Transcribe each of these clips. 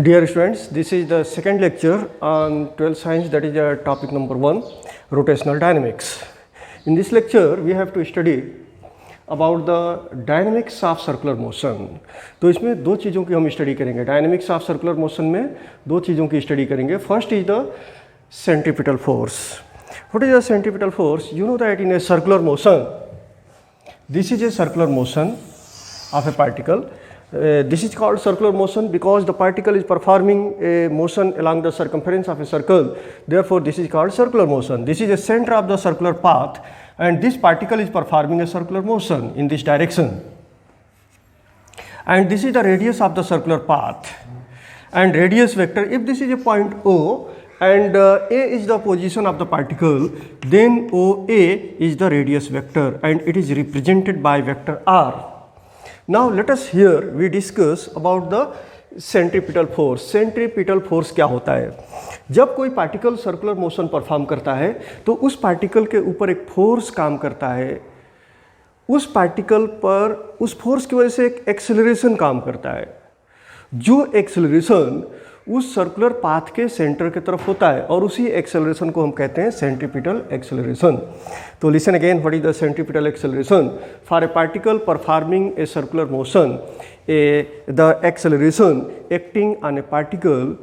Dear students, this is the second lecture on 12th science, that is topic number 1, rotational dynamics. In this lecture, we have to study about the dynamics of circular motion. तो इसमें दो चीज़ों की हम study करेंगे. Dynamics of circular motion में दो चीज़ों की स्टडी करेंगे. First is the centripetal force. What is the centripetal force? You know that in a circular motion, this is a circular motion of a particle. This is called circular motion because the particle is performing a motion along the circumference of a circle. Therefore, this is called circular motion. This is the center of the circular path, and this particle is performing a circular motion in this direction. And this is the radius of the circular path. And radius vector, if this is a point O, and A is the position of the particle, then OA is the radius vector, and it is represented by vector R. Now let us here we discuss about the centripetal force. Centripetal force क्या होता है? जब कोई particle circular motion perform करता है तो उस particle के ऊपर एक फोर्स काम करता है. उस पार्टिकल पर उस फोर्स की वजह से एक एक्सेलरेशन काम करता है. जो एक्सेलरेशन उस सर्कुलर पाथ के सेंटर की तरफ होता है और उसी एक्सेलरेशन को हम कहते हैं सेंट्रीपिटल एक्सेलरेशन. तो listen again, what is the centripetal acceleration? For a particle performing a circular motion, the acceleration acting on A particle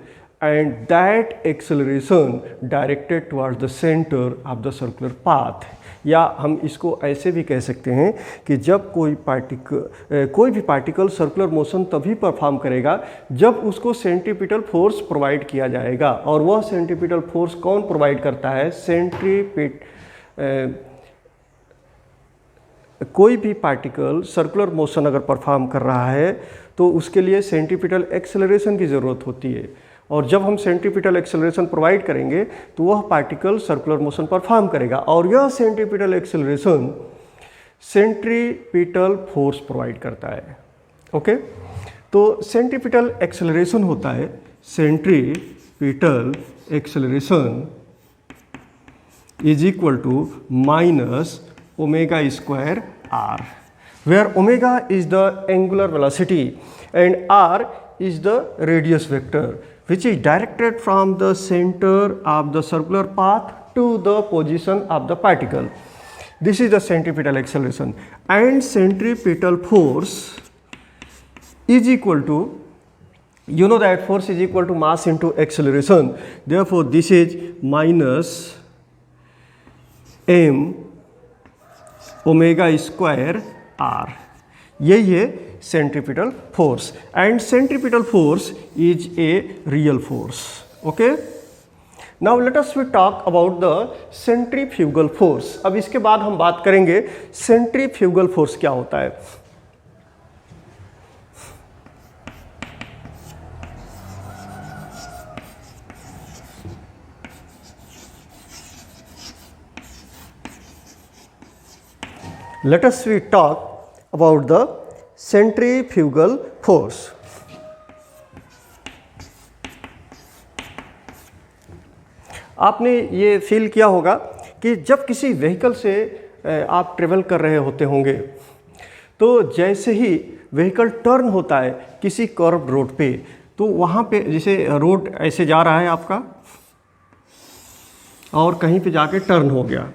and that acceleration directed towards the center of the circular path. या हम इसको ऐसे भी कह सकते हैं कि जब कोई भी पार्टिकल सर्कुलर मोशन तभी परफॉर्म करेगा जब उसको सेंट्रीपिटल फोर्स प्रोवाइड किया जाएगा. और वह सेंट्रीपिटल फोर्स कौन प्रोवाइड करता है? कोई भी पार्टिकल सर्कुलर मोशन अगर परफॉर्म कर रहा है तो उसके लिए सेंट्रीपिटल एक्सेलरेशन की ज़रूरत होती है. और जब हम सेंट्रीपिटल एक्सेलरेशन प्रोवाइड करेंगे तो वह पार्टिकल सर्कुलर मोशन परफॉर्म करेगा. और यह centripetal acceleration centripetal force provide करता है. ओके, तो सेंट्रीपिटल एक्सेलरेशन होता है centripetal acceleration is equal to minus omega square r, where omega is the angular velocity and r is the radius vector which is directed from the center of the circular path to the position of the particle. This is the centripetal acceleration, and centripetal force is equal to, you know that force is equal to mass into acceleration. Therefore, this is minus m omega square r. यही है centripetal force, and centripetal force is a real force. Okay, now let us talk about the centrifugal force. अब इसके बाद हम बात करेंगे centrifugal force क्या होता है. Let us talk about the centrifugal force. आपने ये फील किया होगा कि जब किसी व्हीकल से आप ट्रेवल कर रहे होते होंगे तो जैसे ही व्हीकल टर्न होता है किसी कर्व रोड पे, तो वहाँ पे जैसे रोड ऐसे जा रहा है आपका और कहीं पे जाके टर्न हो गया,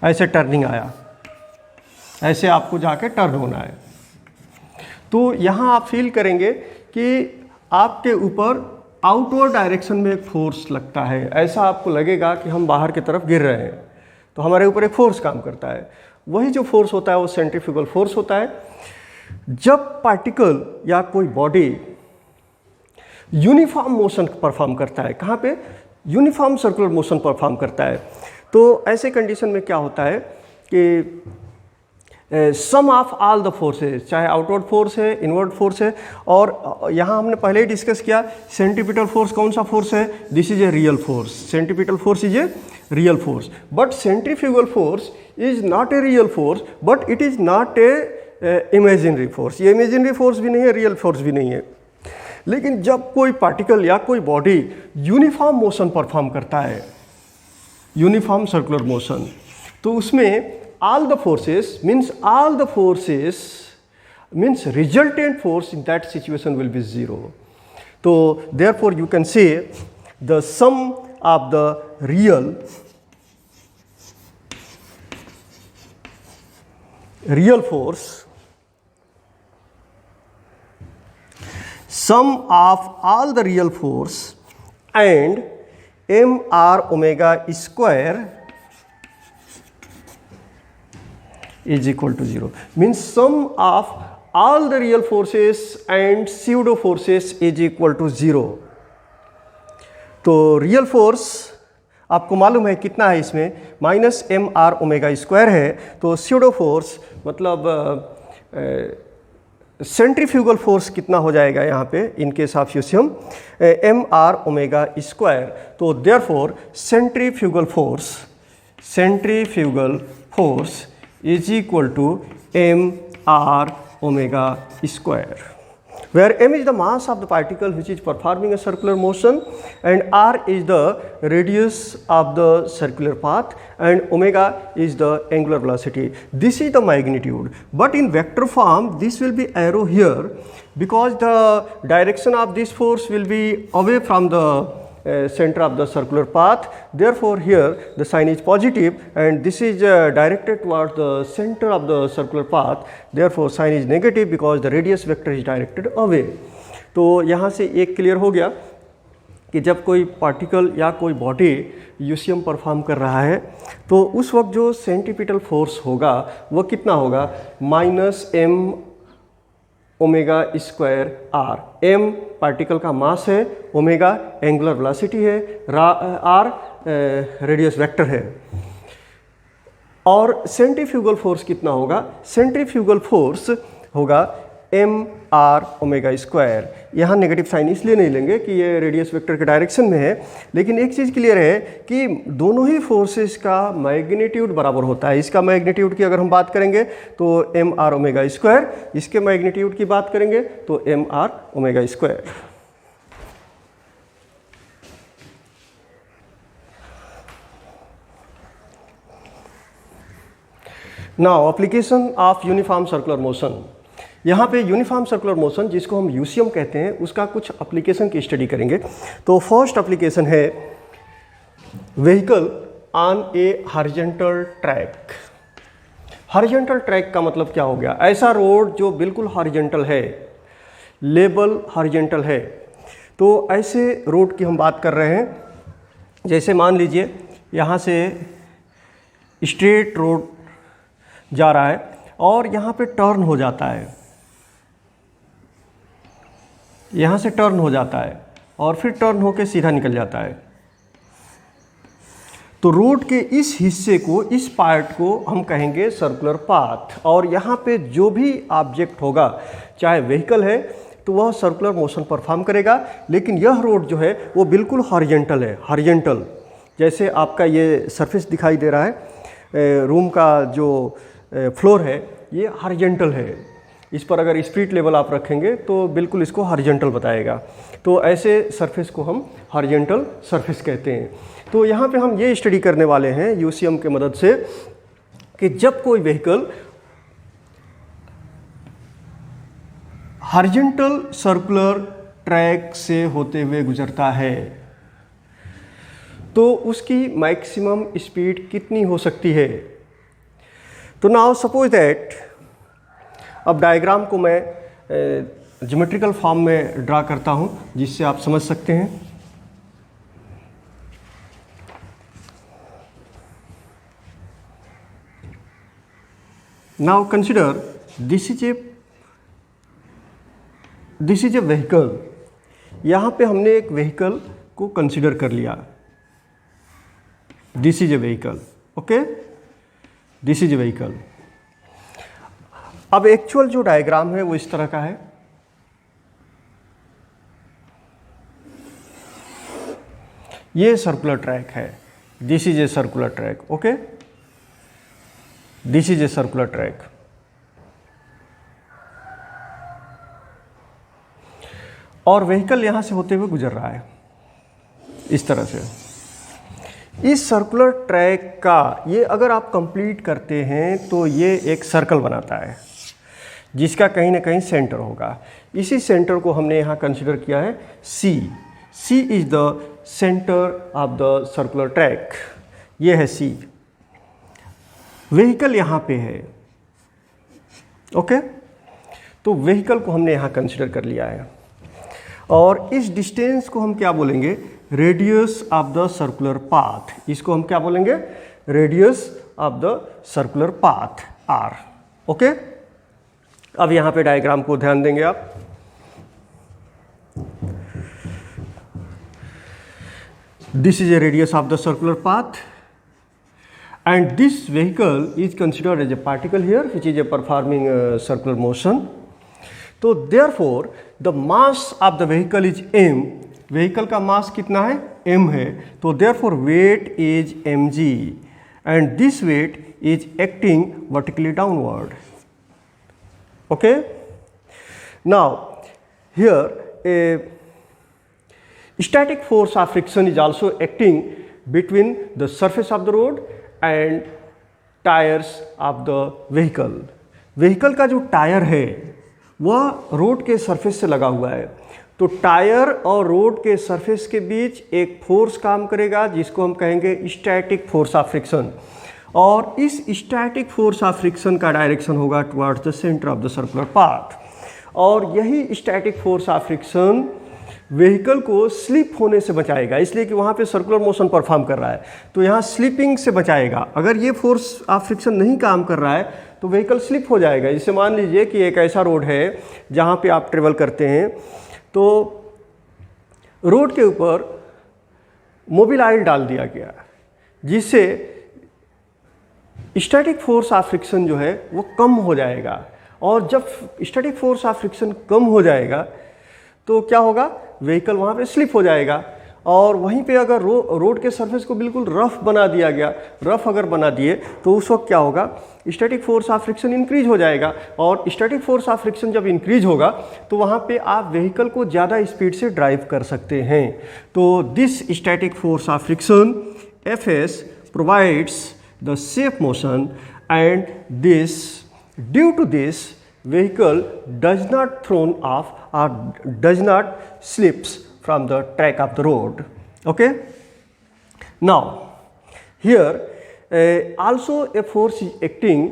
ऐसे टर्निंग आया, ऐसे आपको जाके टर्न होना है. तो यहाँ आप फील करेंगे कि आपके ऊपर आउटवर्ड डायरेक्शन में एक फोर्स लगता है. ऐसा आपको लगेगा कि हम बाहर की तरफ गिर रहे हैं, तो हमारे ऊपर एक फोर्स काम करता है. वही जो फोर्स होता है वो सेंट्रीफ्यूगल फोर्स होता है. जब पार्टिकल या कोई बॉडी यूनिफॉर्म मोशन परफॉर्म करता है, कहाँ पे? यूनिफॉर्म सर्कुलर मोशन परफॉर्म करता है, तो ऐसे कंडीशन में क्या होता है कि सम ऑफ ऑल द फोर्सेस, चाहे आउटवर्ड फोर्स है, इनवर्ड फोर्स है. और यहाँ हमने पहले ही डिस्कस किया सेंट्रीपिटल फोर्स कौन सा फोर्स है? This is a real force. Centripetal force is a real force, but centrifugal force is not a real force, but it is not a imaginary force. ये इमेजिनरी फोर्स भी नहीं है, real force भी नहीं है. लेकिन जब कोई पार्टिकल या कोई बॉडी यूनिफॉर्म मोशन परफॉर्म करता है, यूनिफॉर्म सर्कुलर मोशन, तो उसमें all the forces means all the forces means resultant force in that situation will be 0. So therefore you can say the sum of the real force, sum of all the real force and mr omega square is equal to 0. Means sum of all the real forces and pseudo forces is equal to 0. तो real force आपको मालूम है कितना है, इसमें minus M are omega square है. तो pseudo force मतलब सेंट्रीफ्यूगल फोर्स कितना हो जाएगा यहाँ पे इन केस ऑफ यूसियम, एम आर ओमेगा स्क्वायर. तो therefore centrifugal force is equal to M R omega square, where m is the mass of the particle which is performing a circular motion and r is the radius of the circular path and omega is the angular velocity. This is the magnitude, but in vector form this will be arrow here because the direction of this force will be away from the center of the circular path. Therefore here the sign is positive and this is directed towards the center of the circular path. Therefore sign is negative because the radius vector is directed away. तो यहाँ से एक clear हो गया कि जब कोई particle या कोई बॉडी यूसियम परफॉर्म कर रहा है तो उस वक्त जो सेंट्रीपिटल फोर्स होगा वो कितना होगा, minus m omega square r. M particle का मास है, ओमेगा एंगुलर वेलोसिटी है, आर रेडियस वेक्टर है. और सेंट्रीफ्यूगल फोर्स कितना होगा, सेंट्रीफ्यूगल फोर्स होगा एम आर ओमेगा स्क्वायर. यहाँ नेगेटिव साइन इसलिए नहीं लेंगे कि ये रेडियस वेक्टर के डायरेक्शन में है, लेकिन एक चीज़ क्लियर है कि दोनों ही फोर्सेस का मैग्नीट्यूड बराबर होता है. इसका मैग्नीट्यूड की अगर हम बात करेंगे तो एम आर ओमेगा स्क्वायर, इसके मैग्नीट्यूड की बात करेंगे तो m are omega square. Now application of uniform circular motion. यहाँ पे यूनिफॉर्म सर्कुलर मोशन जिसको हम यूसीएम कहते हैं उसका कुछ एप्लीकेशन की स्टडी करेंगे. तो फर्स्ट एप्लीकेशन है vehicle on A horizontal track. Horizontal track का मतलब क्या हो गया, ऐसा रोड जो बिल्कुल हॉरिजॉन्टल है, लेबल हॉरिजॉन्टल है. तो ऐसे रोड की हम बात कर रहे हैं. जैसे मान लीजिए यहाँ से स्ट्रेट रोड जा रहा है और यहाँ पे टर्न हो जाता है, यहाँ से टर्न हो जाता है और फिर टर्न होके सीधा निकल जाता है. तो रोड के इस हिस्से को, इस पार्ट को हम कहेंगे सर्कुलर पाथ. और यहाँ पे जो भी ऑब्जेक्ट होगा, चाहे व्हीकल है तो वह सर्कुलर मोशन परफॉर्म करेगा. लेकिन यह रोड जो है वो बिल्कुल हॉरिजॉन्टल है. हॉरिजॉन्टल जैसे आपका ये सरफेस दिखाई दे रहा है, रूम का जो फ्लोर है ये हॉरिजॉन्टल है. इस पर अगर स्पिरिट लेवल आप रखेंगे तो बिल्कुल इसको हॉरिजॉन्टल बताएगा. तो ऐसे सरफेस को हम हॉरिजॉन्टल सरफेस कहते हैं. तो यहाँ पे हम ये स्टडी करने वाले हैं यूसीएम के मदद से कि जब कोई व्हीकल हॉरिजॉन्टल सर्कुलर ट्रैक से होते हुए गुजरता है तो उसकी मैक्सिमम स्पीड कितनी हो सकती है. तो नाउ सपोज दैट, अब डायग्राम को मैं ज्योमेट्रिकल फॉर्म में ड्रा करता हूं जिससे आप समझ सकते हैं. Now consider this is a vehicle. यहाँ पे हमने एक व्हीकल को कंसिडर कर लिया. This is a vehicle, okay, this is a vehicle. अब एक्चुअल जो डायग्राम है वो इस तरह का है. ये सर्कुलर ट्रैक है, this is a circular track, okay, this is a circular track. और व्हीकल यहां से होते हुए गुजर रहा है इस तरह से. इस सर्कुलर ट्रैक का ये अगर आप कंप्लीट करते हैं तो ये एक सर्कल बनाता है. जिसका कहीं ना कहीं सेंटर होगा। इसी सेंटर को हमने यहाँ कंसिडर किया है C। C is the centre of the circular track. ये है C। व्हीकल यहाँ पे है, ओके। तो व्हीकल को हमने यहाँ कंसिडर कर लिया है और इस डिस्टेंस को हम क्या बोलेंगे, radius of the circular path. इसको हम क्या बोलेंगे, radius of the circular path R, okay. अब यहाँ पे डायग्राम को ध्यान देंगे आप। This is a radius of the circular path and this vehicle is considered as a particle here which is a performing circular motion. तो therefore the mass of the vehicle is m। vehicle का mass कितना है, m है। तो therefore weight is mg and this weight is acting vertically downward, okay। now here a static force of friction is also acting between the surface of the road and tyres of the vehicle. Vehicle का जो tyre है वह road के surface से लगा हुआ है। तो टायर और रोड के सरफेस के बीच एक फोर्स काम करेगा जिसको हम कहेंगे स्टैटिक फोर्स ऑफ फ्रिक्शन, और इस स्टैटिक फोर्स ऑफ फ्रिक्शन का डायरेक्शन होगा towards the centre of the circular path. और यही static force of friction vehicle को स्लिप होने से बचाएगा, इसलिए कि वहाँ पे सर्कुलर मोशन परफॉर्म कर रहा है तो यहाँ स्लिपिंग से बचाएगा। अगर ये फोर्स ऑफ फ्रिक्शन नहीं काम कर रहा है तो व्हीकल स्लिप हो जाएगा। जैसे मान लीजिए कि एक ऐसा रोड है जहाँ पे आप ट्रेवल करते हैं, तो रोड के ऊपर मोबिल ऑयल डाल दिया गया जिससे स्टैटिक फोर्स ऑफ फ्रिक्शन जो है वो कम हो जाएगा। और जब स्टैटिक फोर्स ऑफ फ्रिक्शन कम हो जाएगा तो क्या होगा, व्हीकल वहाँ पे स्लिप हो जाएगा। और वहीं पे अगर रोड के सरफेस को बिल्कुल रफ बना दिया गया, रफ अगर बना दिए तो उस वक्त क्या होगा, static force of friction increase हो जाएगा। और स्टैटिक फोर्स ऑफ फ्रिक्शन जब इंक्रीज होगा तो वहाँ पे आप व्हीकल को ज़्यादा स्पीड से ड्राइव कर सकते हैं। तो this static force of friction Fs provides the safe motion and this due to this vehicle does not thrown off or does not slips from the track of the road, okay। now here also a force is acting,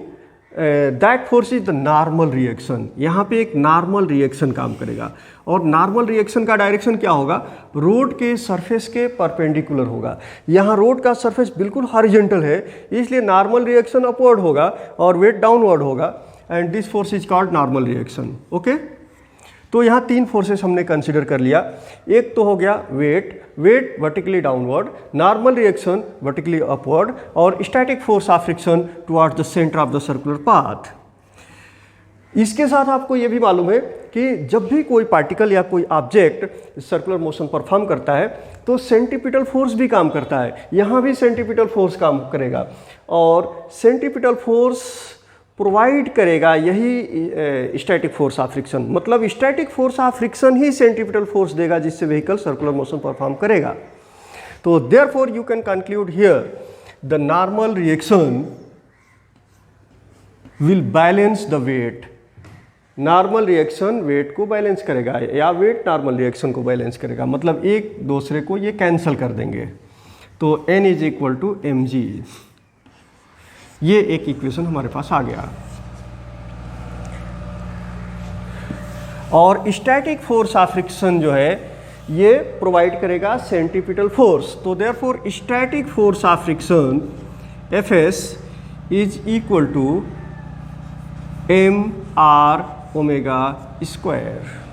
that force is the normal reaction। यहाँ पे एक normal reaction काम करेगा और normal reaction का direction क्या होगा, road के सरफेस के परपेंडिकुलर होगा। यहाँ रोड का सरफेस बिल्कुल हॉरिजॉन्टल है इसलिए नॉर्मल रिएक्शन अपवर्ड होगा और वेट डाउनवर्ड होगा and this force is called normal reaction, okay. तो यहाँ तीन फोर्सेस हमने कंसिडर कर लिया। एक तो हो गया weight vertically downward, normal reaction vertically upward और static force of friction towards the centre of the circular path. इसके साथ आपको ये भी मालूम है कि जब भी कोई पार्टिकल या कोई ऑब्जेक्ट सर्कुलर मोशन परफॉर्म करता है तो सेंट्रीपिटल फोर्स भी काम करता है। यहाँ भी सेंट्रीपिटल फोर्स काम करेगा और सेंट्रीपिटल फोर्स प्रोवाइड करेगा यही स्टैटिक फोर्स ऑफ फ्रिक्शन। मतलब स्टैटिक फोर्स ऑफ फ्रिक्शन ही सेंट्रीपिटल फोर्स देगा जिससे व्हीकल सर्कुलर मोशन परफॉर्म करेगा। तो therefore you can conclude here the normal reaction will balance the weight. Normal reaction weight को balance करेगा या वेट नॉर्मल रिएक्शन को बैलेंस करेगा, मतलब एक दूसरे को ये कैंसिल कर देंगे। तो n is equal to mg, ये एक इक्वेशन हमारे पास आ गया। और स्टैटिक फोर्स ऑफ फ्रिक्शन जो है ये प्रोवाइड करेगा सेंट्रीपिटल फोर्स। तो therefore static force of friction Fs is equal to mr omega square.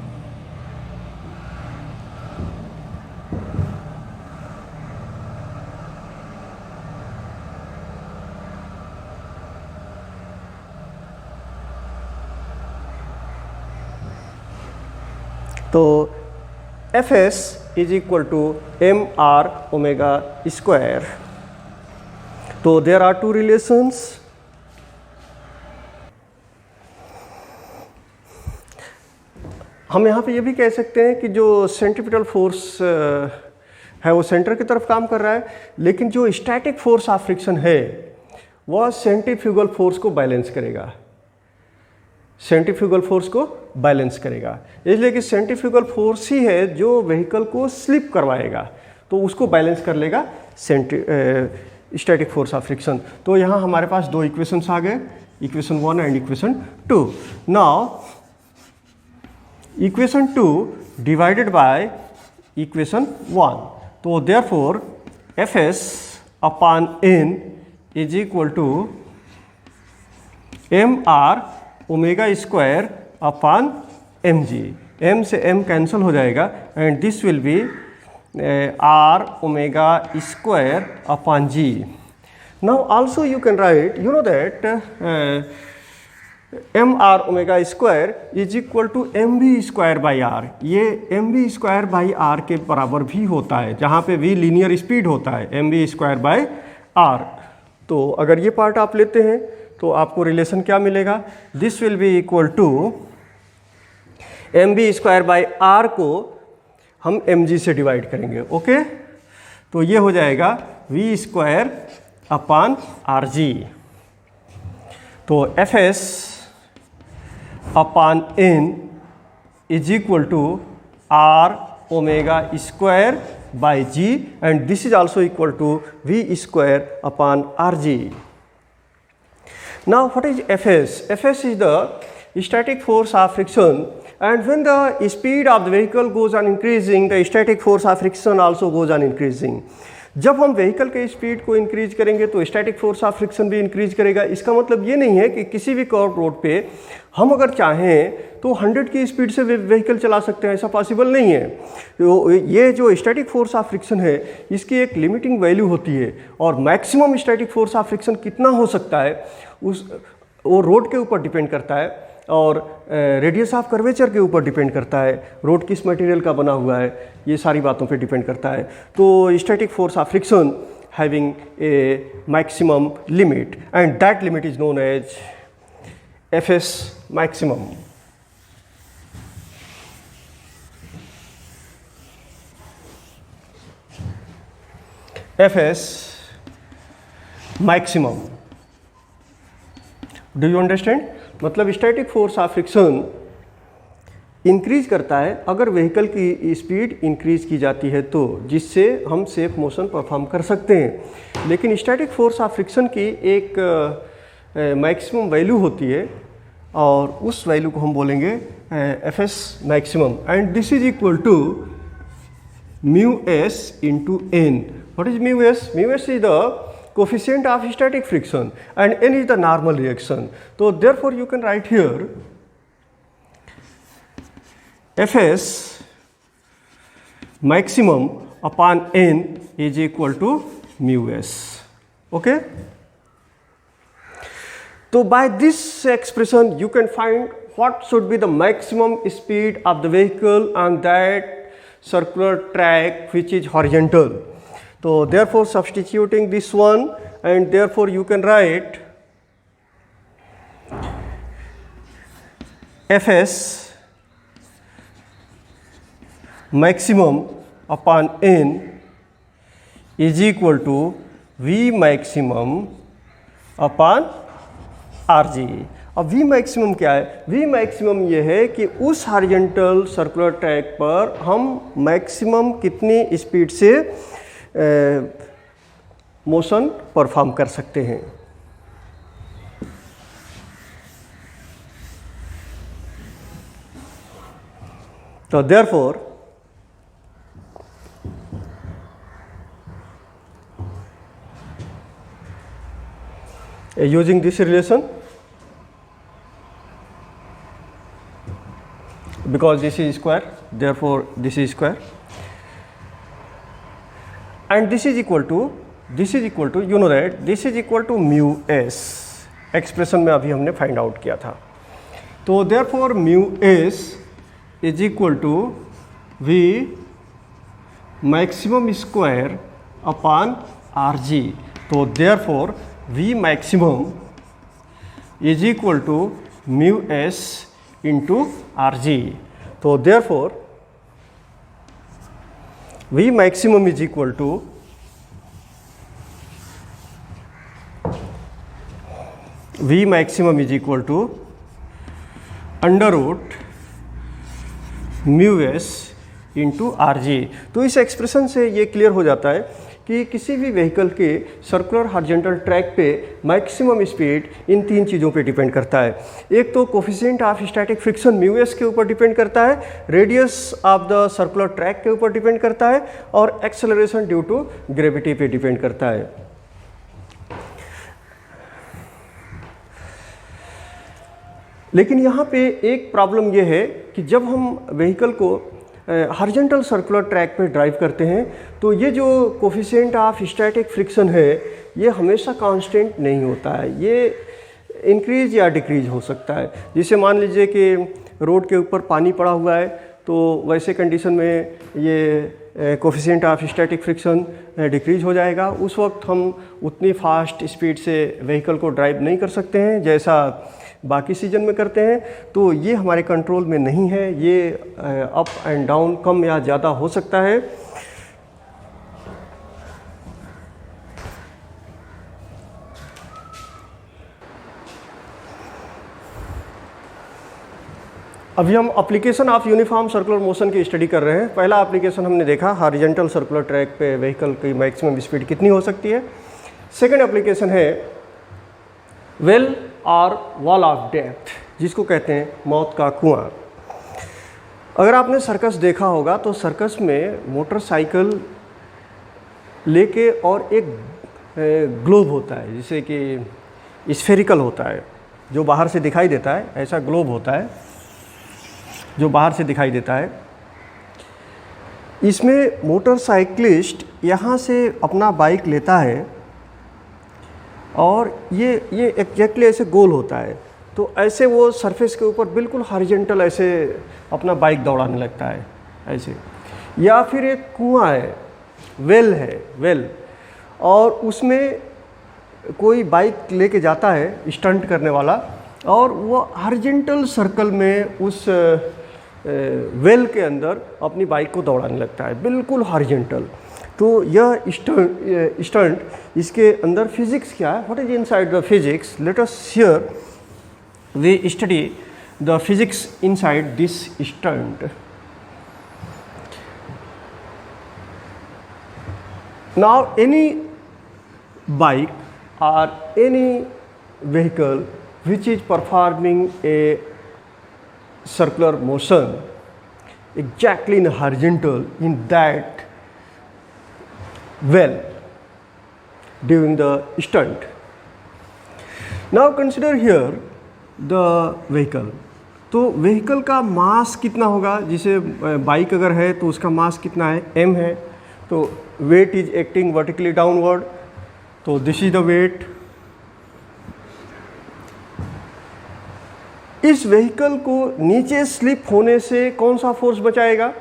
तो Fs is equal to mr omega square. तो देयर आर टू रिलेशंस। हम यहाँ पे ये भी कह सकते हैं कि जो सेंट्रीपिटल फोर्स है वो सेंटर की तरफ काम कर रहा है, लेकिन जो स्टैटिक फोर्स ऑफ फ्रिक्शन है वह सेंट्रीफ्यूगल फोर्स को बैलेंस करेगा। सेंट्रीफ्यूगल फोर्स को बैलेंस करेगा, इसलिए कि सेंट्रीफ्यूगल फोर्स ही है जो व्हीकल को स्लिप करवाएगा, तो उसको बैलेंस कर लेगा स्टैटिक फोर्स ऑफ फ्रिक्शन। तो यहाँ हमारे पास दो इक्वेशंस आ गए, equation 1 and equation 2। Now equation 2 divided by equation 1, तो therefore Fs upon n is equal to mr omega square upon mg, m से m कैंसिल हो जाएगा and this will be r omega square upon g। Now also you can write, you know that mr omega square is equal to mv square by r। ये mv square by r के बराबर भी होता है, जहाँ पे v linear speed होता है, mv स्क्वायर बाई r। तो अगर ये पार्ट आप लेते हैं तो आपको रिलेशन क्या मिलेगा, this will be equal to mv square by r को हम mg से डिवाइड करेंगे, ओके। तो ये हो जाएगा v स्क्वायर अपॉन rg। तो Fs upon n is equal to r omega square by g and this is also equal to v square upon rg। Now what is Fs? Fs is the static force of friction, and when the speed of the vehicle goes on increasing, the static force of friction also goes on increasing. जब हम vehicle के speed को increase करेंगे तो static force of friction भी increase करेगा। इसका मतलब ये नहीं है कि किसी भी कर्व रोड पे हम अगर चाहें तो 100 की स्पीड से व्हीकल चला सकते हैं, ऐसा पॉसिबल नहीं है। तो ये जो स्टैटिक फोर्स ऑफ फ्रिक्शन है इसकी एक लिमिटिंग वैल्यू होती है, और maximum static force of friction कितना हो सकता है वो रोड के ऊपर डिपेंड करता है और रेडियस ऑफ कर्वेचर के ऊपर डिपेंड करता है, रोड किस मटेरियल का बना हुआ है, ये सारी बातों पे डिपेंड करता है। तो static force of friction having a maximum limit and that limit is known as Fs maximum. Fs maximum, do you understand? मतलब static force of friction increase करता है अगर व्हीकल की स्पीड इंक्रीज की जाती है तो, जिससे हम सेफ मोशन परफॉर्म कर सकते हैं। लेकिन स्टैटिक फोर्स ऑफ फ्रिक्शन की एक मैक्सिमम वैल्यू होती है और उस वैल्यू को हम बोलेंगे Fs maximum and this is equal to mu s into n. What is mu s? Mu s is the coefficient of static friction and n is the normal reaction. So therefore you can write here Fs maximum upon n is equal to mu s, okay. So by this expression you can find what should be the maximum speed of the vehicle on that circular track which is horizontal. So therefore substituting this one and therefore you can write Fs maximum upon n is equal to V maximum upon Rg। अब V maximum क्या है? V maximum ये है कि उस horizontal circular track पर हम maximum कितनी स्पीड से मोशन परफॉर्म कर सकते हैं। तो therefore using this relation, because this is square, therefore this is square, and this is equal to you know that this is equal to mu s, expression में अभी हमने find out किया था। तो therefore mu s is equal to v maximum square upon rg। तो therefore v maximum is equal to mu s into rg। तो therefore v maximum is equal to under root mu s into r g. तो इस expression से ये clear हो जाता है कि किसी भी व्हीकल के सर्कुलर हॉरिजॉन्टल ट्रैक पे मैक्सिमम स्पीड इन तीन चीज़ों पे डिपेंड करता है। एक तो coefficient of static friction mu s के ऊपर डिपेंड करता है, radius of the circular track के ऊपर डिपेंड करता है, और एक्सेलरेशन ड्यू टू ग्रेविटी पे डिपेंड करता है। लेकिन यहाँ पे एक प्रॉब्लम ये है कि जब हम व्हीकल को हॉरिजॉन्टल सर्कुलर ट्रैक पे ड्राइव करते हैं तो ये जो कोफिशिएंट ऑफ स्टैटिक फ्रिक्शन है ये हमेशा कांस्टेंट नहीं होता है, ये इंक्रीज या डिक्रीज हो सकता है। जैसे मान लीजिए कि रोड के ऊपर पानी पड़ा हुआ है तो वैसे कंडीशन में ये coefficient of static friction decrease हो जाएगा। उस वक्त हम उतनी फास्ट स्पीड से व्हीकल को ड्राइव नहीं कर सकते हैं जैसा बाकी सीजन में करते हैं। तो ये हमारे कंट्रोल में नहीं है, ये अप एंड डाउन कम या ज़्यादा हो सकता है। अभी हम application of uniform circular motion की स्टडी कर रहे हैं। पहला एप्लीकेशन हमने देखा हॉरिजॉन्टल सर्कुलर ट्रैक पे व्हीकल की मैक्सिमम स्पीड कितनी हो सकती है। सेकंड एप्लीकेशन है वेल और वॉल ऑफ डेथ, जिसको कहते हैं मौत का कुआं। अगर आपने सर्कस देखा होगा तो सर्कस में मोटरसाइकिल लेके और एक ग्लोब होता है जिसे कि स्फेरिकल होता है जो बाहर से दिखाई देता है, ऐसा ग्लोब होता है जो बाहर से दिखाई देता है। इसमें मोटरसाइकिलिस्ट यहाँ से अपना बाइक लेता है और ये एग्जैक्टली ऐसे गोल होता है, तो ऐसे वो सरफेस के ऊपर बिल्कुल हॉरिजॉन्टल ऐसे अपना बाइक दौड़ाने लगता है ऐसे। या फिर एक कुआं है, वेल है, वेल, और उसमें कोई बाइक लेके जाता है स्टंट करने वाला और वो हॉरिजॉन्टल सर्कल में उस वेल के अंदर अपनी बाइक को दौड़ाने लगता है बिल्कुल हॉरिजॉन्टल। तो यह स्टंट इसके अंदर फिजिक्स क्या है, what is inside the physics, let us here we study the physics inside this stunt. Now any bike or any vehicle which is performing a circular motion exactly in horizontal in that well during the stunt. Now consider here the vehicle. तो vehicle का मास कितना होगा, जिसे bike अगर है तो उसका मास कितना है, m है। तो weight is acting vertically downward, तो दिस इज द वेट। इस व्हीकल को नीचे स्लिप होने से कौन सा फोर्स बचाएगा,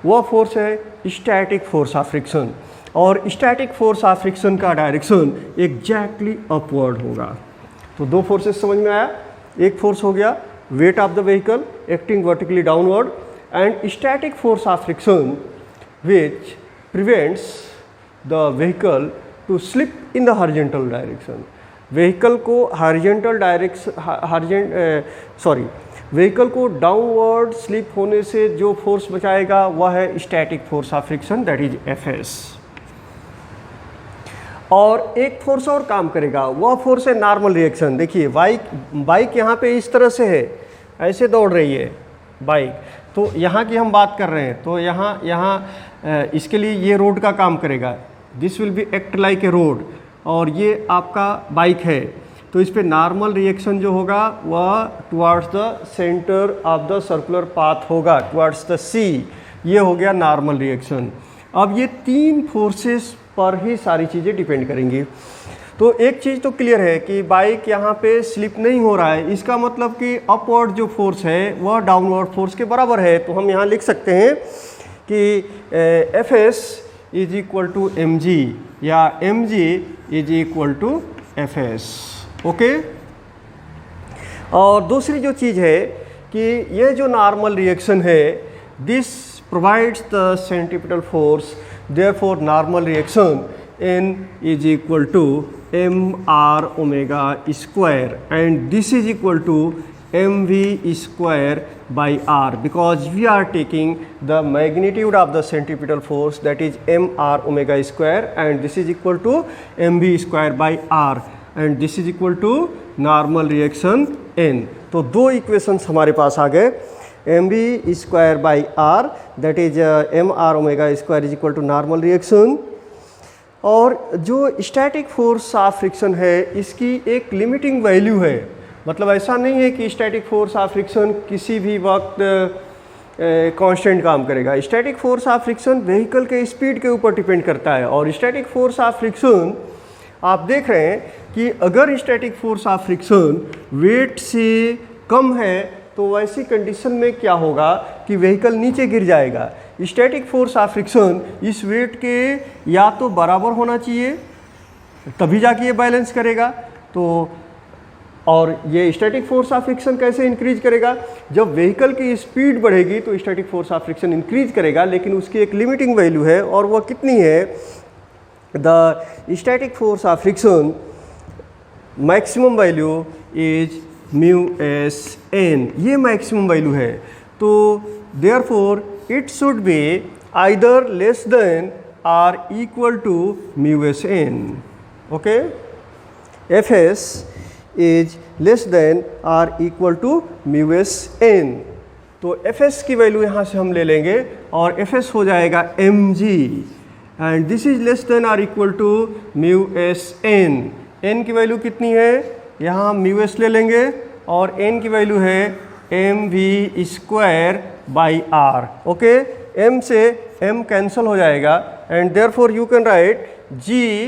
वह फोर्स है स्टैटिक फोर्स ऑफ फ्रिक्शन, और स्टैटिक फोर्स ऑफ फ्रिक्शन का डायरेक्शन एग्जैक्टली अपवर्ड होगा। तो दो फोर्सेस समझ में आया, एक फोर्स हो गया weight of the vehicle acting vertically downward and static force of friction which prevents the vehicle to slip in the horizontal direction. Vehicle को हॉरिजॉन्टल व्हीकल को डाउनवर्ड स्लिप होने से जो फोर्स बचाएगा वह है static force of friction, that is Fs। और एक फोर्स और काम करेगा, वह फोर्स है नॉर्मल रिएक्शन। देखिए बाइक यहाँ पे इस तरह से है, ऐसे दौड़ रही है बाइक, तो यहाँ की हम बात कर रहे हैं, तो यहाँ इसके लिए ये रोड का काम करेगा, this will B act like a road, और ये आपका बाइक है, तो इस पे नॉर्मल रिएक्शन जो होगा वह towards the centre of the circular path होगा, टुवार्ड्स द सी। ये हो गया नॉर्मल रिएक्शन। अब ये तीन फोर्सेस पर ही सारी चीज़ें डिपेंड करेंगी। तो एक चीज़ तो क्लियर है कि बाइक यहाँ पे स्लिप नहीं हो रहा है, इसका मतलब कि अपवर्ड जो फोर्स है वह डाउनवर्ड फोर्स के बराबर है। तो हम यहाँ लिख सकते हैं कि Fs is equal to mg या mg is equal to Fs। Okay. और दूसरी जो चीज़ है कि ये जो नॉर्मल रिएक्शन है, this provides the centripetal force, therefore normal reaction n is equal to mr omega square and this is equal to mv square by r, because we are taking the magnitude of the centripetal force, that is mr omega square, and this is equal to mv square by r, and this is equal to normal reaction n. तो दो equations हमारे पास आ गए, mv square by r, that is mr omega square is equal to normal reaction, और जो static force of friction है इसकी एक limiting value है, मतलब ऐसा नहीं है कि स्टैटिक फोर्स ऑफ फ्रिक्शन किसी भी वक्त कांस्टेंट काम करेगा। Static force of friction vehicle के स्पीड के ऊपर डिपेंड करता है, और स्टैटिक फोर्स ऑफ फ्रिक्शन आप देख रहे हैं कि अगर static force of friction weight से कम है तो वैसी कंडीशन में क्या होगा कि व्हीकल नीचे गिर जाएगा। स्टैटिक फोर्स ऑफ फ्रिक्शन इस वेट के या तो बराबर होना चाहिए तभी जाके ये बैलेंस करेगा। तो और ये स्टैटिक फोर्स ऑफ फ्रिक्शन कैसे इंक्रीज करेगा, जब व्हीकल की स्पीड बढ़ेगी तो static force of friction increase करेगा, लेकिन उसकी एक लिमिटिंग वैल्यू है, और वह कितनी है, the static force of friction maximum value is mu s n, ये मैक्सिमम वैल्यू है। तो therefore it should be either less than or equal to mu s n. Okay, f s is less than or equal to mu s n. तो f s की वैल्यू यहाँ से हम ले लेंगे और एफ एस हो जाएगा m g, and this is less than or equal to mu s n. N की वैल्यू कितनी है, यहाँ हम म्यू एस ले लेंगे और एन की वैल्यू है m v square by r. Okay, m से एम कैंसल हो जाएगा, and therefore you can write g,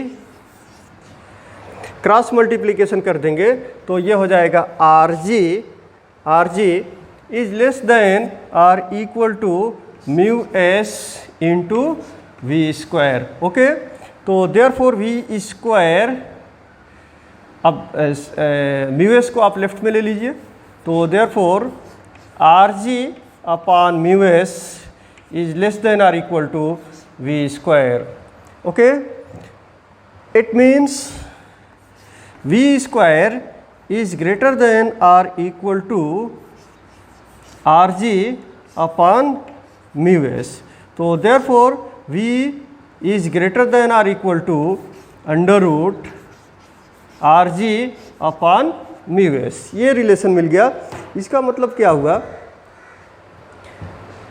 cross multiplication कर देंगे तो ये हो जाएगा r g is less than or equal to mu s into v square. Okay, तो देयरफॉर वी स्क्वायर, अब म्यू एस को आप लेफ्ट में ले लीजिए, तो therefore r g upon mu s is less than or equal to we square. Okay, it means v square is greater than or equal to rg upon mu s. तो therefore v is greater than or equal to under root rg upon mu s। ये relation मिल गया। इसका मतलब क्या हुआ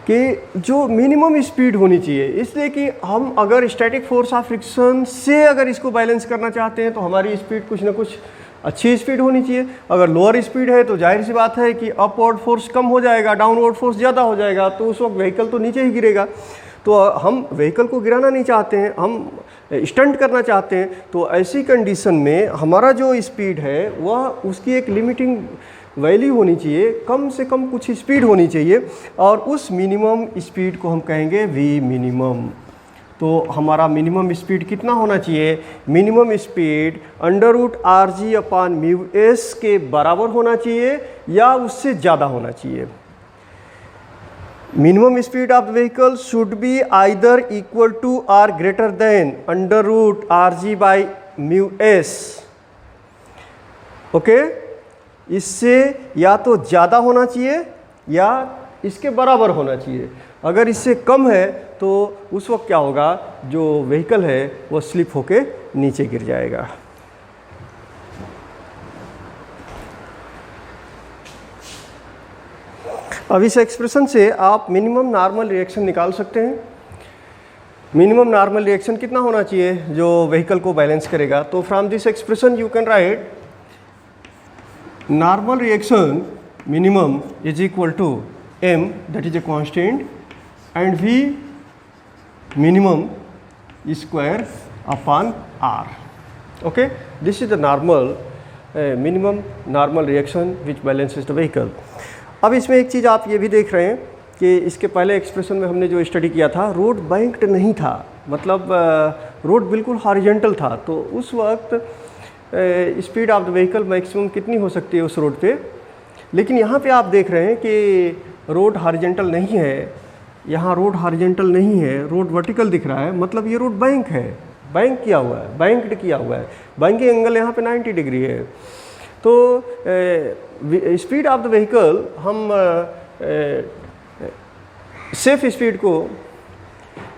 कि जो minimum speed होनी चाहिए, इसलिए कि हम अगर स्टैटिक फोर्स ऑफ फ्रिक्शन से अगर इसको बैलेंस करना चाहते हैं तो हमारी स्पीड कुछ ना कुछ अच्छी स्पीड होनी चाहिए। अगर लोअर स्पीड है तो जाहिर सी बात है कि अपवर्ड फोर्स कम हो जाएगा, डाउनवर्ड फोर्स ज़्यादा हो जाएगा, तो उस वक्त व्हीकल तो नीचे ही गिरेगा। तो हम व्हीकल को गिराना नहीं चाहते हैं, हम स्टंट करना चाहते हैं। तो ऐसी कंडीशन में हमारा जो स्पीड है वह उसकी एक लिमिटिंग वैल्यू होनी चाहिए, कम से कम कुछ स्पीड होनी चाहिए, और उस मिनिमम स्पीड को हम कहेंगे वी मिनिमम। तो हमारा मिनिमम स्पीड कितना होना चाहिए, minimum speed under root r g upon mu s के बराबर होना चाहिए या उससे ज़्यादा होना चाहिए। Minimum speed of vehicle should be either equal to or greater than under root r g by mu s. Okay, इससे या तो ज़्यादा होना चाहिए या इसके बराबर होना चाहिए। अगर इससे कम है तो उस वक्त क्या होगा, जो व्हीकल है वो स्लिप होके नीचे गिर जाएगा। अब इस एक्सप्रेशन से आप मिनिमम नॉर्मल रिएक्शन निकाल सकते हैं। मिनिमम नॉर्मल रिएक्शन कितना होना चाहिए जो व्हीकल को बैलेंस करेगा। तो from this expression you can right normal reaction minimum is equal to m, that is a constant, and v minimum square upon r. Okay, this is the normal minimum normal reaction which balances the vehicle. अब इसमें एक चीज़ आप ये भी देख रहे हैं कि इसके पहले एक्सप्रेशन में हमने जो स्टडी किया था, रोड बैंक्ड नहीं था, मतलब रोड बिल्कुल हॉरिजॉन्टल था। तो उस वक्त speed of the vehicle maximum कितनी हो सकती है उस रोड पे। लेकिन यहाँ पे आप देख रहे हैं कि रोड हॉरिजॉन्टल नहीं है, यहाँ रोड हॉरिजॉन्टल नहीं है, रोड वर्टिकल दिख रहा है, मतलब ये रोड बैंक है, बैंक किया हुआ है, बैंक्ड किया हुआ है। बैंकिंग एंगल यहाँ पे 90 डिग्री है। तो स्पीड ऑफ द व्हीकल हम सेफ स्पीड को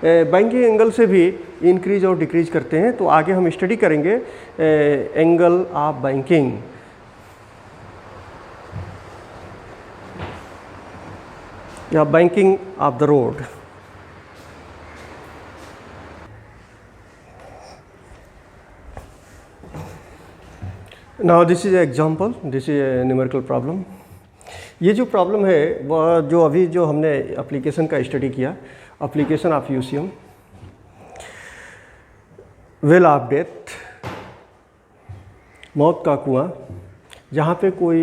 बैंकिंग एंगल से भी इंक्रीज और डिक्रीज करते हैं। तो आगे हम स्टडी करेंगे एंगल ऑफ बैंकिंग। या banking of the road. Now this is example, this is a numerical problem. ये जो प्रॉब्लम है वह जो अभी जो हमने एप्लीकेशन का स्टडी किया, application of UCM, well of death, मौत का कुआं, जहाँ पे कोई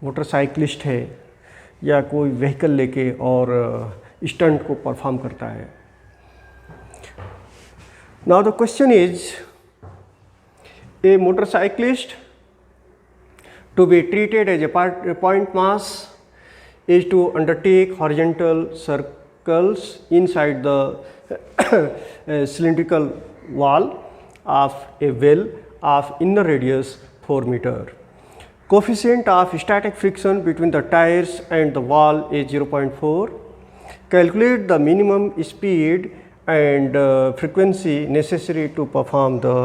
मोटरसाइकिलिस्ट है या कोई व्हीकल लेके और स्टंट को परफॉर्म करता है। Now the question is, a motorcyclist to be treated as a point mass is to undertake horizontal circles inside the cylindrical wall of a well of inner radius 4 meter. Coefficient of static friction between the tires and the wall is 0.4. Calculate the minimum speed and frequency necessary to perform the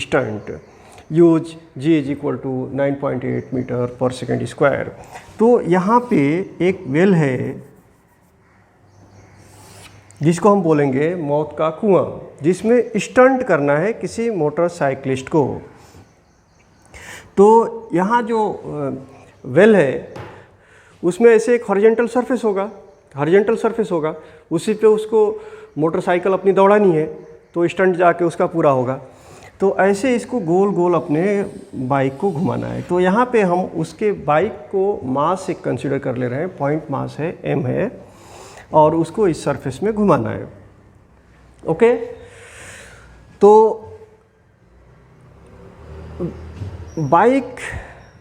stunt. Use g is equal to 9.8 metre per second square. तो यहाँ पे एक well है जिसको हम बोलेंगे मौत का कुआं, जिसमें स्टंट करना है किसी मोटरसाइकिलिस्ट को। तो यहाँ जो वेल है उसमें ऐसे एक हॉरिजॉन्टल सरफेस होगा, उसी पे उसको मोटरसाइकिल अपनी दौड़ानी है, तो स्टंट जाके उसका पूरा होगा। तो ऐसे इसको गोल गोल अपने बाइक को घुमाना है। तो यहाँ पे हम उसके बाइक को मास से कंसीडर कर ले रहे हैं, पॉइंट मास है, m है, और उसको इस सरफेस में घुमाना है। ओके, तो बाइक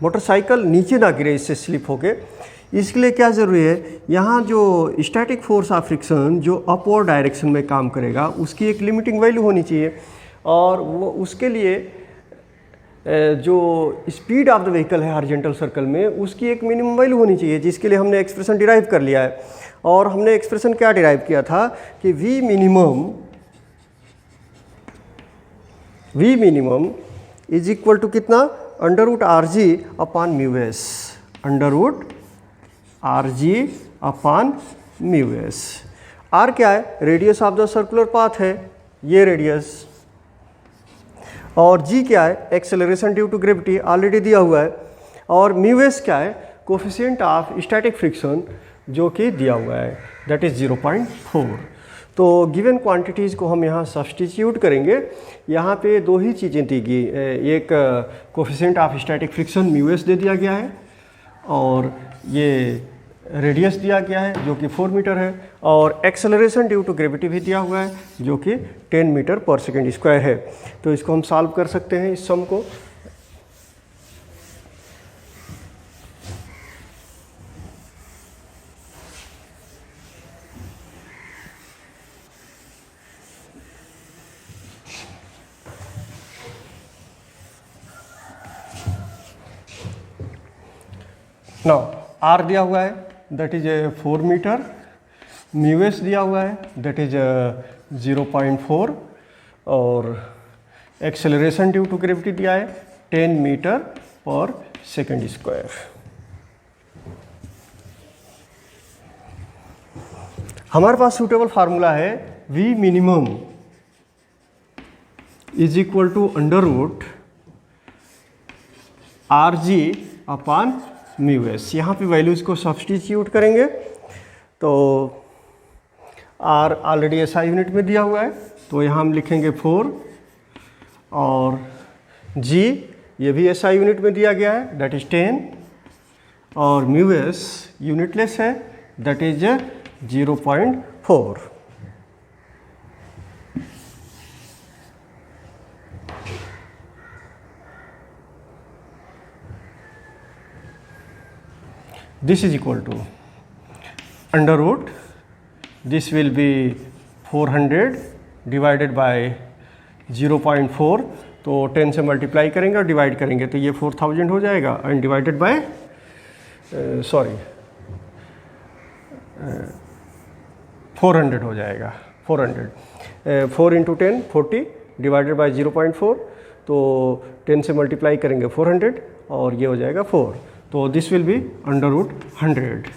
मोटरसाइकिल नीचे ना गिरे इससे स्लिप होके, इसके लिए क्या ज़रूरी है, यहाँ जो स्टैटिक फोर्स ऑफ फ्रिक्शन जो अपवर्ड डायरेक्शन में काम करेगा उसकी एक लिमिटिंग वैल्यू होनी चाहिए, और वो उसके लिए जो स्पीड ऑफ द व्हीकल है हॉरिजॉन्टल सर्कल में उसकी एक मिनिमम वैल्यू होनी चाहिए, जिसके लिए हमने एक्सप्रेशन डिराइव कर लिया है। और हमने एक्सप्रेशन क्या डिराइव किया था कि v minimum is equal to कितना, √RG अपॉन म्यू एस, √RG अपॉन म्यू एस। R क्या है, radius of the circular path है, ये रेडियस, और g क्या है, acceleration due to gravity already दिया हुआ है, और म्यू एस क्या है, कोफिशिएंट ऑफ स्टैटिक फ्रिक्शन जो कि दिया हुआ है, दैट इज़ 0.4। तो गिवन क्वांटिटीज़ को हम यहाँ सब्स्टिट्यूट करेंगे। यहाँ पे दो ही चीज़ें दी गई, एक coefficient of static friction mu S दे दिया गया है, और ये रेडियस दिया गया है जो कि 4 मीटर है, और एक्सेलरेशन ड्यू टू ग्रेविटी भी दिया हुआ है जो कि 10 मीटर पर सेकेंड स्क्वायर है। तो इसको हम सॉल्व कर सकते हैं इस सम को। नाउ R दिया हुआ है, that is 4 metre, mu s दिया हुआ है, दैट इज 0.4, और एक्सेलरेशन ड्यू टू ग्रेविटी दिया है 10 मीटर पर सेकेंड स्क्वायर। हमारे पास सूटेबल फार्मूला है, v minimum is equal to √RG अपॉन म्यू एस। यहाँ पे वैल्यूज़ को सब्स्टिट्यूट करेंगे तो R ऑलरेडी SI यूनिट में दिया हुआ है, तो यहाँ हम लिखेंगे 4, और G ये भी SI यूनिट में दिया गया है, दैट इज 10, और म्यू एस यूनिटलेस है, that is 0.4। This is equal to √ this will be 400 divided by 0.4, तो 10 से मल्टीप्लाई करेंगे और डिवाइड करेंगे तो ये 4000 हो जाएगा एंड डिवाइडेड बाय 400 हो जाएगा। 400 4 इंटू 10 40 डिवाइडेड बाय 0.4, तो 10 से मल्टीप्लाई करेंगे 400 और ये हो जाएगा 4, तो this will be √100।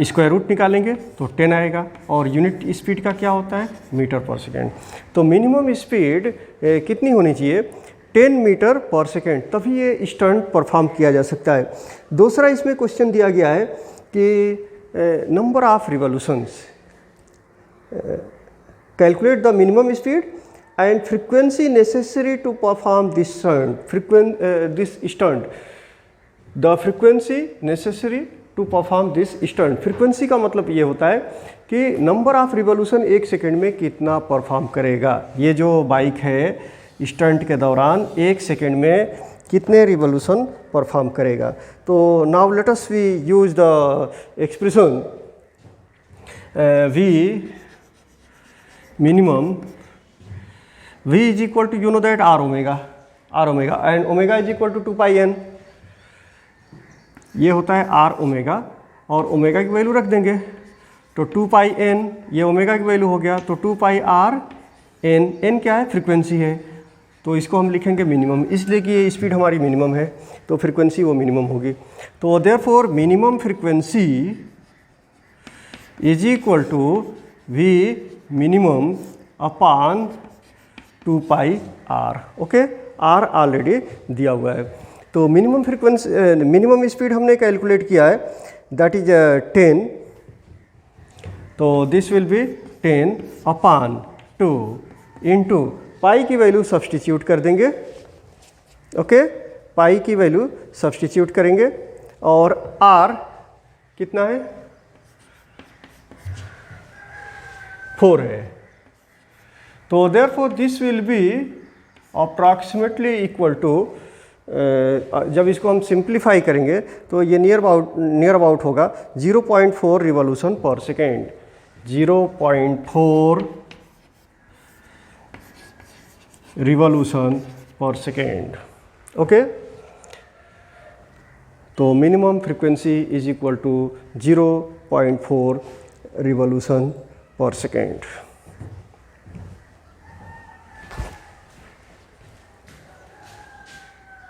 Square root निकालेंगे तो 10 आएगा और यूनिट स्पीड का क्या होता है मीटर पर सेकेंड। तो मिनिमम स्पीड कितनी होनी चाहिए 10 मीटर पर सेकेंड, तभी ये स्टंट परफॉर्म किया जा सकता है। दूसरा इसमें क्वेश्चन दिया गया है कि number of revolutions, calculate the minimum speed and frequency necessary to perform this stunt, the frequency necessary to perform this stunt. Frequency का मतलब ये होता है कि नंबर ऑफ रिवॉल्यूशन 1 सेकेंड में कितना परफॉर्म करेगा। ये जो बाइक है स्टंट के दौरान 1 सेकेंड में कितने रिवॉल्यूशन परफॉर्म करेगा। तो now let us we use the expression V minimum, V is equal to you know that R omega and omega is equal to 2 pi n, ये होता है R ओमेगा और ओमेगा की value रख देंगे तो 2 पाई n, ये ओमेगा की वैल्यू हो गया तो 2 पाई R n, n क्या है फ्रीक्वेंसी है तो इसको हम लिखेंगे मिनिमम, इसलिए कि ये स्पीड हमारी मिनिमम है तो फ्रीक्वेंसी वो मिनिमम होगी। तो therefore minimum frequency is equal to V minimum upon 2 pi R। Okay, R already दिया हुआ है। तो मिनिमम फ्रीक्वेंसी मिनिमम स्पीड हमने कैलकुलेट किया है दैट इज 10, तो this will be 10 upon 2 into pi की वैल्यू सब्सटीट्यूट कर देंगे। ओके, पाई की वैल्यू सब्सटीट्यूट करेंगे और R कितना है 4 है, तो therefore this will be approximately equal to, जब इसको हम सिंप्लीफाई करेंगे तो ये नियर अबाउट होगा 0.4 revolution per second, 0.4 revolution per second. Okay, तो minimum frequency is equal to 0.4 revolution per second.